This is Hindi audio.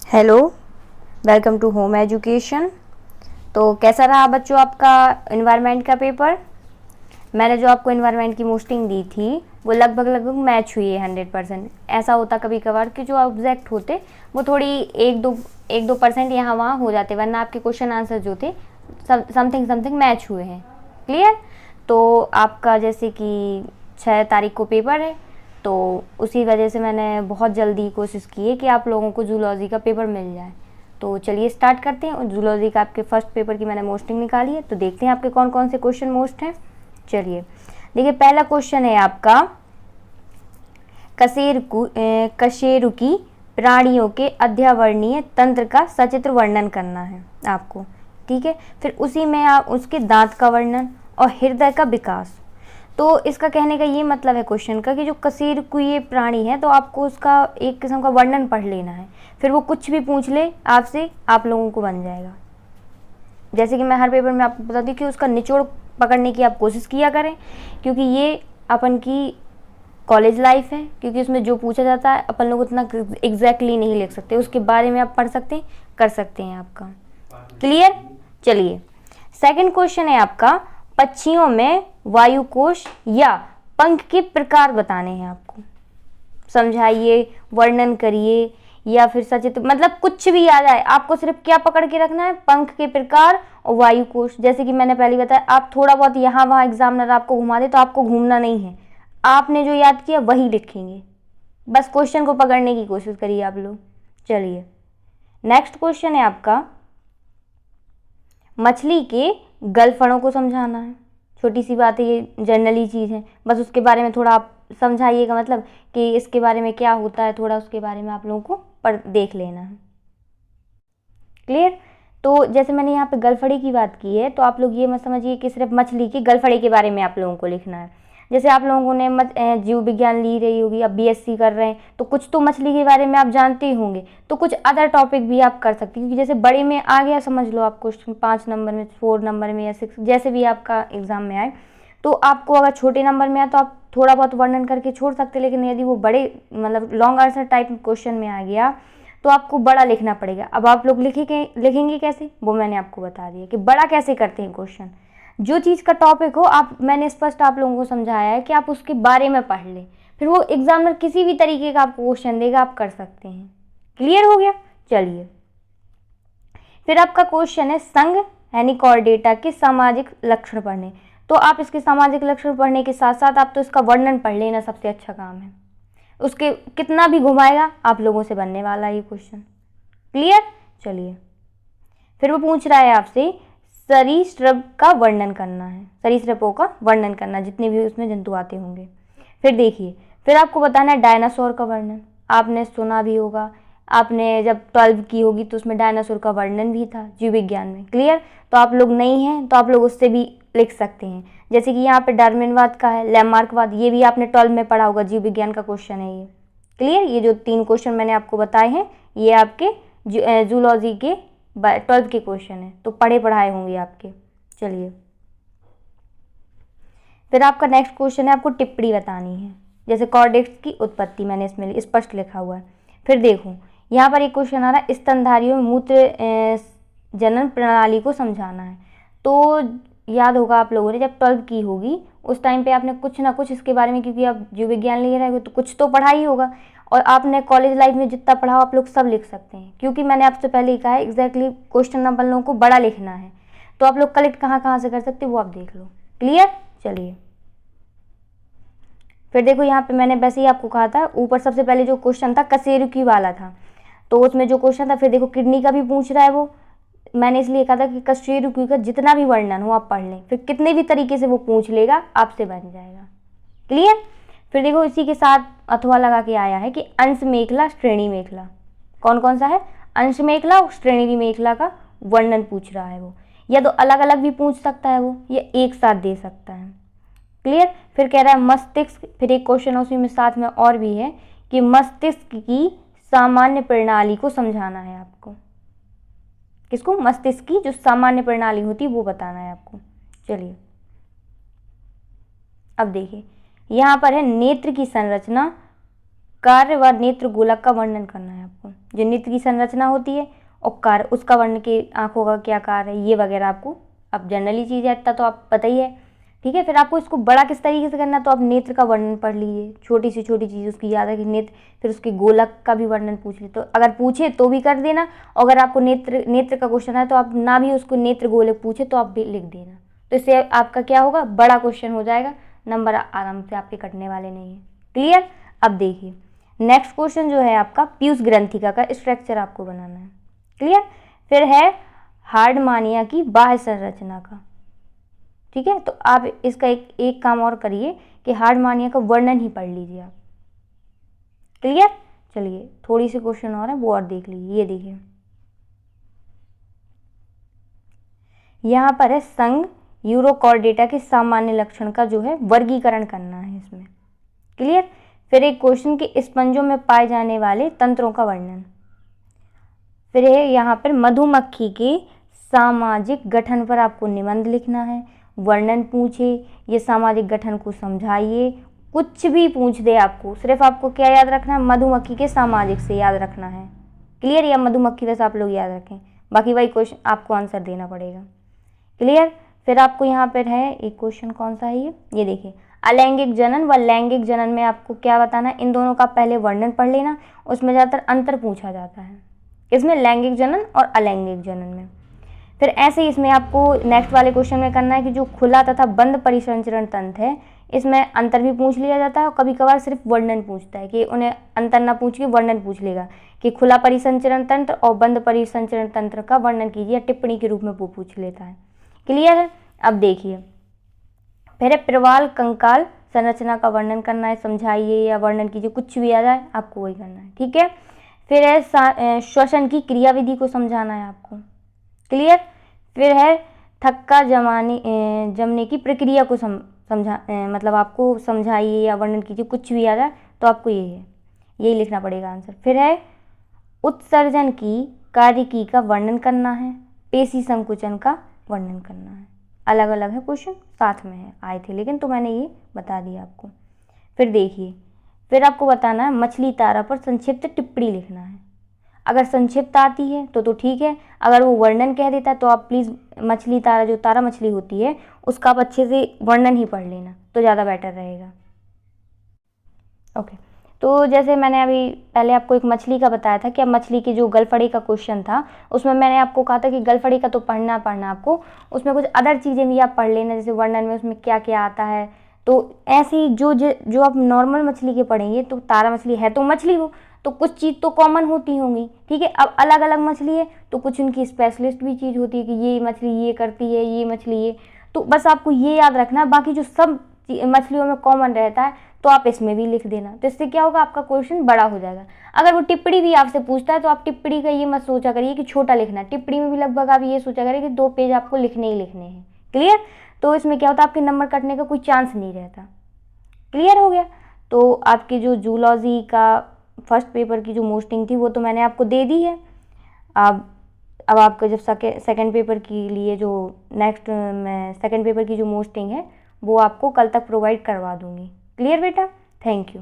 Hello, welcome to home education. तो कैसा रहा बच्चों आपका इन्वायरमेंट का पेपर? मैंने जो आपको इन्वायरमेंट की मोस्टिंग दी थी वो लगभग मैच हुई है 100%। ऐसा होता कभी कभार कि जो ऑब्जेक्ट होते वो थोड़ी एक दो परसेंट यहाँ वहाँ हो जाते, वरना आपके क्वेश्चन आंसर जो थे समथिंग मैच हुए हैं। क्लियर? तो आपका जैसे कि 6 तारीख को पेपर है, तो उसी वजह से मैंने बहुत जल्दी कोशिश की है कि आप लोगों को जूलॉजी का पेपर मिल जाए। तो चलिए स्टार्ट करते हैं। और जूलॉजी का आपके फर्स्ट पेपर की मैंने मोस्टिंग निकाली है, तो देखते हैं आपके कौन कौन से क्वेश्चन मोस्ट हैं। चलिए देखिए, पहला क्वेश्चन है आपका कशेरुकी प्राणियों के अध्यावरणीय तंत्र का सचित्र वर्णन करना है आपको। ठीक है, फिर उसी में आप उसके दांत का वर्णन और हृदय का विकास। तो इसका कहने का ये मतलब है क्वेश्चन का कि जो कशेरुकीय प्राणी है तो आपको उसका एक किस्म का वर्णन पढ़ लेना है, फिर वो कुछ भी पूछ ले आपसे, आप लोगों को बन जाएगा। जैसे कि मैं हर पेपर में आपको बताती हूँ कि उसका निचोड़ पकड़ने की आप कोशिश किया करें, क्योंकि ये अपन की कॉलेज लाइफ है, क्योंकि उसमें जो पूछा जाता है अपन लोग उतना एग्जैक्टली नहीं लिख सकते, उसके बारे में आप पढ़ सकते हैं, कर सकते हैं आपका। क्लियर? चलिए सेकंड क्वेश्चन है आपका, पक्षियों में वायुकोश या पंख के प्रकार बताने हैं आपको। समझाइए, वर्णन करिए या फिर सचित्र, मतलब कुछ भी आ जाए, आपको सिर्फ क्या पकड़ के रखना है, पंख के प्रकार और वायुकोश। जैसे कि मैंने पहले बताया, आप थोड़ा बहुत यहाँ वहाँ एग्जामिनर आपको घुमा दे तो आपको घूमना नहीं है, आपने जो याद किया वही लिखेंगे, बस क्वेश्चन को पकड़ने की कोशिश करिए आप लोग। चलिए नेक्स्ट क्वेश्चन है आपका, मछली के गलफड़ों को समझाना है। छोटी सी बात है, ये जनरली चीज़ है, बस उसके बारे में थोड़ा आप समझाइएगा, मतलब कि इसके बारे में क्या होता है, थोड़ा उसके बारे में आप लोगों को पढ़ देख लेना है। क्लियर? तो जैसे मैंने यहाँ पे गलफड़े की बात की है, तो आप लोग ये मत समझिए कि सिर्फ मछली के गलफड़े के बारे में आप लोगों को लिखना है। जैसे आप लोगों ने जीव विज्ञान ली रही होगी, अब बीएससी कर रहे हैं, तो कुछ तो मछली के बारे में आप जानते ही होंगे, तो कुछ अदर टॉपिक भी आप कर सकते हैं, क्योंकि जैसे बड़े में आ गया समझ लो आप क्वेश्चन 5 नंबर में, 4 नंबर में या 6, जैसे भी आपका एग्जाम में आए, तो आपको अगर छोटे नंबर में आए तो आप थोड़ा बहुत वर्णन करके छोड़ सकते, लेकिन यदि वो बड़े मतलब लॉन्ग आंसर टाइप क्वेश्चन में आ गया तो आपको बड़ा लिखना पड़ेगा। अब आप लोग लिखेंगे कैसे, वो मैंने आपको बता दिया कि बड़ा कैसे करते हैं क्वेश्चन। जो चीज़ का टॉपिक हो, आप मैंने स्पष्ट आप लोगों को समझाया है कि आप उसके बारे में पढ़ लें, फिर वो एग्जामिनर किसी भी तरीके का आपको क्वेश्चन देगा, आप कर सकते हैं। क्लियर हो गया? चलिए फिर आपका क्वेश्चन है संघ यानी कॉर्डेटा के सामाजिक लक्षण पढ़ने। तो आप इसके सामाजिक लक्षण पढ़ने के साथ साथ आप तो इसका वर्णन पढ़ लेना, सबसे अच्छा काम है। उसके कितना भी घुमाएगा आप लोगों से बनने वाला ये क्वेश्चन। क्लियर? चलिए फिर वो पूछ रहा है आपसे सरीसृप का वर्णन करना है, सरीसृपों का वर्णन करना, जितने भी उसमें जंतु आते होंगे। फिर देखिए, फिर आपको बताना है डायनासोर का वर्णन। आपने सुना भी होगा, आपने जब 12 की होगी तो उसमें डायनासोर का वर्णन भी था जीव विज्ञान में। क्लियर? तो आप लोग नहीं हैं तो आप लोग उससे भी लिख सकते हैं। जैसे कि यहाँ पे डार्विनवाद का है, लैमार्कवाद, ये भी आपने 12 में पढ़ा होगा, जीव विज्ञान का क्वेश्चन है ये। क्लियर? ये जो 3 क्वेश्चन मैंने आपको बताए हैं ये आपके जूलॉजी के 12 के क्वेश्चन है, तो पढ़े पढ़ाए होंगे आपके। चलिए फिर आपका नेक्स्ट क्वेश्चन है, आपको टिप्पणी बतानी है। जैसे कॉर्डेट्स की उत्पत्ति मैंने इसमें स्पष्ट लिखा हुआ है। फिर देखो यहाँ पर एक क्वेश्चन आ रहा है, स्तनधारियों में मूत्र जनन प्रणाली को समझाना है। तो याद होगा आप लोगों ने जब 12 की होगी उस टाइम पे आपने कुछ ना कुछ इसके बारे में, क्योंकि आप जीव विज्ञान ले रहे हो तो कुछ तो पढ़ा ही होगा, और आपने कॉलेज लाइफ में जितना पढ़ा आप लोग सब लिख सकते हैं, क्योंकि मैंने आपसे पहले ही कहा है एग्जैक्टली क्वेश्चन नंबर लोगों को बड़ा लिखना है। तो आप लोग कलेक्ट कहाँ कहाँ से कर सकते हो वो आप देख लो। क्लियर? चलिए फिर देखो यहाँ पे मैंने वैसे ही आपको कहा था, ऊपर सबसे पहले जो क्वेश्चन था कशेरुकी वाला था, तो उसमें जो क्वेश्चन था, फिर देखो किडनी का भी पूछ रहा है वो, मैंने इसलिए कहा था कि कशेरुकी का जितना भी वर्णन हो आप पढ़ लें, फिर कितने भी तरीके से वो पूछ लेगा आपसे बन जाएगा। क्लियर? फिर देखो इसी के साथ अथवा लगा के आया है कि अंश मेखला श्रेणी मेखला, कौन कौन सा है, अंश मेखला और श्रेणी मेखला का वर्णन पूछ रहा है वो, या तो अलग अलग भी पूछ सकता है वो, या एक साथ दे सकता है। क्लियर? फिर कह रहा है मस्तिष्क, फिर एक क्वेश्चन उसी में साथ में और भी है कि मस्तिष्क की सामान्य प्रणाली को समझाना है आपको। किसको? मस्तिष्क की जो सामान्य प्रणाली होती है वो बताना है आपको। चलिए अब देखिए यहाँ पर है नेत्र की संरचना, कार्य व नेत्र गोलक का वर्णन करना है आपको। जो नेत्र की संरचना होती है और कार्य, उसका वर्णन के आँखों का क्या कार्य है, ये वगैरह आपको अब जनरली चीज़ है, इतना तो आप पता ही है। ठीक है, फिर आपको इसको बड़ा किस तरीके से करना है, तो आप नेत्र का वर्णन पढ़ लीजिए, छोटी से छोटी चीज़ उसकी याद है कि नेत्र, फिर उसके गोलक का भी वर्णन पूछ ली, तो अगर पूछे तो भी कर देना, और अगर आपको नेत्र का क्वेश्चन है तो आप ना भी उसको नेत्र गोलक पूछे तो आप भी लिख देना। तो इससे आपका क्या होगा, बड़ा क्वेश्चन हो जाएगा, नंबर आराम से आपके कटने वाले नहीं है। क्लियर। अब देखिए नेक्स्ट क्वेश्चन जो है आपका पीयूष ग्रंथिका का स्ट्रक्चर आपको बनाना है। क्लियर। फिर है हार्डमानिया की बाह्य संरचना का। ठीक है, तो आप इसका एक काम और करिए कि हार्डमानिया का वर्णन ही पढ़ लीजिए आप। क्लियर। चलिए थोड़ी सी क्वेश्चन और है वो और देख लीजिए। ये देखिए यहाँ पर है संघ यूरोकॉर्डेटा के सामान्य लक्षण का जो है वर्गीकरण करना है इसमें। क्लियर। फिर एक क्वेश्चन के स्पंजों में पाए जाने वाले तंत्रों का वर्णन। फिर है यहाँ पर मधुमक्खी के सामाजिक गठन पर आपको निबंध लिखना है, वर्णन पूछे, ये सामाजिक गठन को समझाइए, कुछ भी पूछ दे आपको, सिर्फ आपको क्या याद रखना है, मधुमक्खी के सामाजिक से याद रखना है। क्लियर। या मधुमक्खी वैसे आप लोग याद रखें, बाकी वही क्वेश्चन आपको आंसर देना पड़ेगा। क्लियर। फिर आपको यहाँ पर है एक क्वेश्चन, कौन सा है ये देखिए, अलैंगिक जनन व लैंगिक जनन में आपको क्या बताना है, इन दोनों का पहले वर्णन पढ़ लेना, उसमें ज़्यादातर अंतर पूछा जाता है, इसमें लैंगिक जनन और अलैंगिक जनन में। फिर ऐसे ही इसमें आपको नेक्स्ट वाले क्वेश्चन में करना है कि जो खुला तथा बंद परिसंचरण तंत्र है, इसमें अंतर भी पूछ लिया जाता है और कभी कभार सिर्फ वर्णन पूछता है, कि उन्हें अंतर ना पूछ के वर्णन पूछ लेगा कि खुला परिसंचरण तंत्र और बंद परिसंचरण तंत्र का वर्णन कीजिए, टिप्पणी के रूप में वो पूछ लेता है। क्लियर है। अब देखिए फिर प्रवाल कंकाल संरचना का वर्णन करना है, समझाइए या वर्णन कीजिए, कुछ भी आ जाए आपको वही करना है। ठीक है। फिर है श्वसन की क्रियाविधि को समझाना है आपको। क्लियर। फिर है थक्का जमने की प्रक्रिया को मतलब आपको समझाइए या वर्णन कीजिए, कुछ भी आ जाए तो आपको यही लिखना पड़ेगा आंसर। फिर है उत्सर्जन की कार्यकी का वर्णन करना है, पेशी संकुचन का वर्णन करना है। अलग अलग है क्वेश्चन, साथ में है, आए थे लेकिन तो मैंने ये बता दिया आपको। फिर देखिए फिर आपको बताना है मछली तारा पर संक्षिप्त टिप्पणी लिखना है। अगर संक्षिप्त आती है तो ठीक है, अगर वो वर्णन कह देता है तो आप प्लीज़ मछली तारा, जो तारा मछली होती है उसका आप अच्छे से वर्णन ही पढ़ लेना तो ज़्यादा बेटर रहेगा। ओके, तो जैसे मैंने अभी पहले आपको एक मछली का बताया था कि अब मछली की जो गलफड़ी का क्वेश्चन था उसमें मैंने आपको कहा था कि गलफड़ी का तो पढ़ना आपको, उसमें कुछ अदर चीज़ें भी आप पढ़ लेना, जैसे वर्णन में उसमें क्या क्या आता है। तो ऐसे ही जो आप नॉर्मल मछली के पढ़ेंगे, तो तारा मछली है तो मछली वो, तो कुछ चीज़ तो कॉमन होती होंगी। ठीक है। अब अलग अलग मछली है तो कुछ उनकी स्पेशलिस्ट भी चीज़ होती है कि ये मछली ये करती है, ये मछली ये, तो बस आपको ये याद रखना। बाकी जो सब मछलियों में कॉमन रहता है तो आप इसमें भी लिख देना, तो इससे क्या होगा, आपका क्वेश्चन बड़ा हो जाएगा। अगर वो टिप्पणी भी आपसे पूछता है तो आप टिप्पणी का ये मत सोचा करिए कि छोटा लिखना है, टिप्पणी में भी लगभग आप ये सोचा करिए कि 2 पेज आपको लिखने ही लिखने हैं। क्लियर। तो इसमें क्या होता है, आपके नंबर कटने का कोई चांस नहीं रहता। क्लियर हो गया। तो आपकी जो जूलॉजी का फर्स्ट पेपर की जो मोस्टिंग थी वो तो मैंने आपको दे दी है। अब आपका जब सेकंड पेपर के लिए जो नेक्स्ट मैं सेकंड पेपर की जो मोस्टिंग है वो आपको कल तक प्रोवाइड करवा दूंगी। क्लियर बेटा। Thank you.